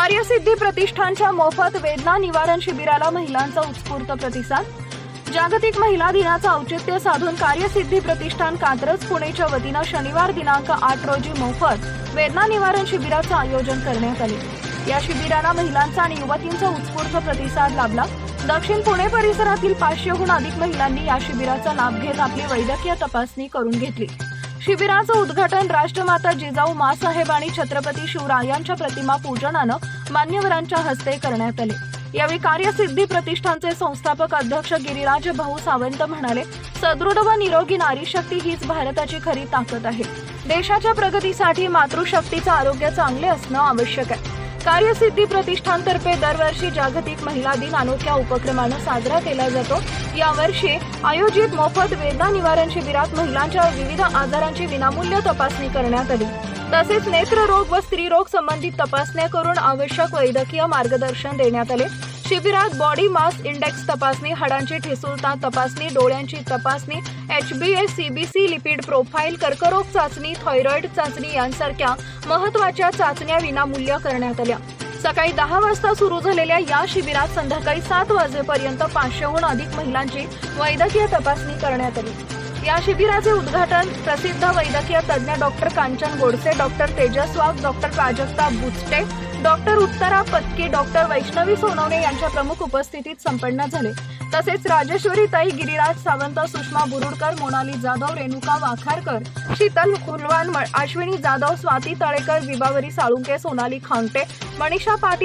कार्यसिद्धी प्रतिष्ठानच्या मोफत वेदना निवारण शिबिराला महिलांचा उत्स्फूर्त प्रतिसाद। जागतिक महिला दिनाचं औचित्य साधून कार्यसिद्धी प्रतिष्ठान कात्रज पुणेच्या वतीनं शनिवार दिनांक 8 रोजी मोफत वेदना निवारण शिबिराचं आयोजन करण्यात आले। या शिबिराला महिलांचा आणि युवतींचा उत्स्फूर्त प्रतिसाद लाभला। दक्षिण पुणे परिसरातील 500हून अधिक महिलांनी या शिबिराचा लाभ घेत आपली वैद्यकीय तपासणी करून घेतली। शिबिराचं उद्घाटन राष्ट्रमाता जिजाऊ माँसाहेब आणि छत्रपती शिवरायांच्या प्रतिमा पूजनानं मान्यवरांच्या हस्ते करण्यात आले। यावेळी कार्यसिद्धी प्रतिष्ठानचे संस्थापक अध्यक्ष गिरिराज भाऊ सावंत म्हणाले, सदृढ व निरोगी नारी शक्ती हीच भारताची खरी ताकद आहे। देशाच्या प्रगतीसाठी मातृशक्तीचं आरोग्य चांगले असणं आवश्यक आहे। कार्यसिद्धी प्रतिष्ठानतर्फे दरवर्षी जागतिक महिला दिन अनोख्या उपक्रमानं साजरा केला जातो। यावर्षी आयोजित मोफत वेदना निवारण शिबिरात महिलांच्या विविध आजारांची विनामूल्य तपासणी करण्यात आली। तसेच नेत्ररोग व स्त्रीरोग संबंधित तपासण्या करून आवश्यक वैद्यकीय मार्गदर्शन देण्यात आले। शिबिरात बॉडी मास इंडेक्स तपासणी, हाडांची ठिसूळता तपासणी, डोळ्यांची तपासणी, HbA, CBC, लिपिड प्रोफाइल, कर्करोग चाचणी, थायरॉइड चाचणी यांसारख्या महत्त्वाच्या चाचण्या विनामूल्य करण्यात आल्या। सकाळी 10 वाजता सुरू झालेल्या या शिबिरात संध्याकाळी 7 वाजेपर्यंत 500हून अधिक महिलांची वैद्यकीय तपासणी करण्यात आली। या शिबिराचे उद्घाटन प्रसिद्ध वैद्यकीय तज्ञ डॉक्टर कांचन गोडसे, डॉक्टर तेजस वाघ, डॉक्टर प्राजक्ता बुचटे, डॉक्टर उत्तरा पत्की, डॉक्टर वैष्णवी सोनवणे यांच्या प्रमुख उपस्थितीत संपन्न झाले। तसेच राजेश्वरी ताई, गिरिराज सावंत, सुषमा बुरुडकर, मोनाली जाधव, रेणुका वाखारकर, शीतल खुलवान, अश्विनी जाधव, स्वाती तळेकर, विभावरी साळुंके, सोनाली खांगटे, मनीषा पाटील,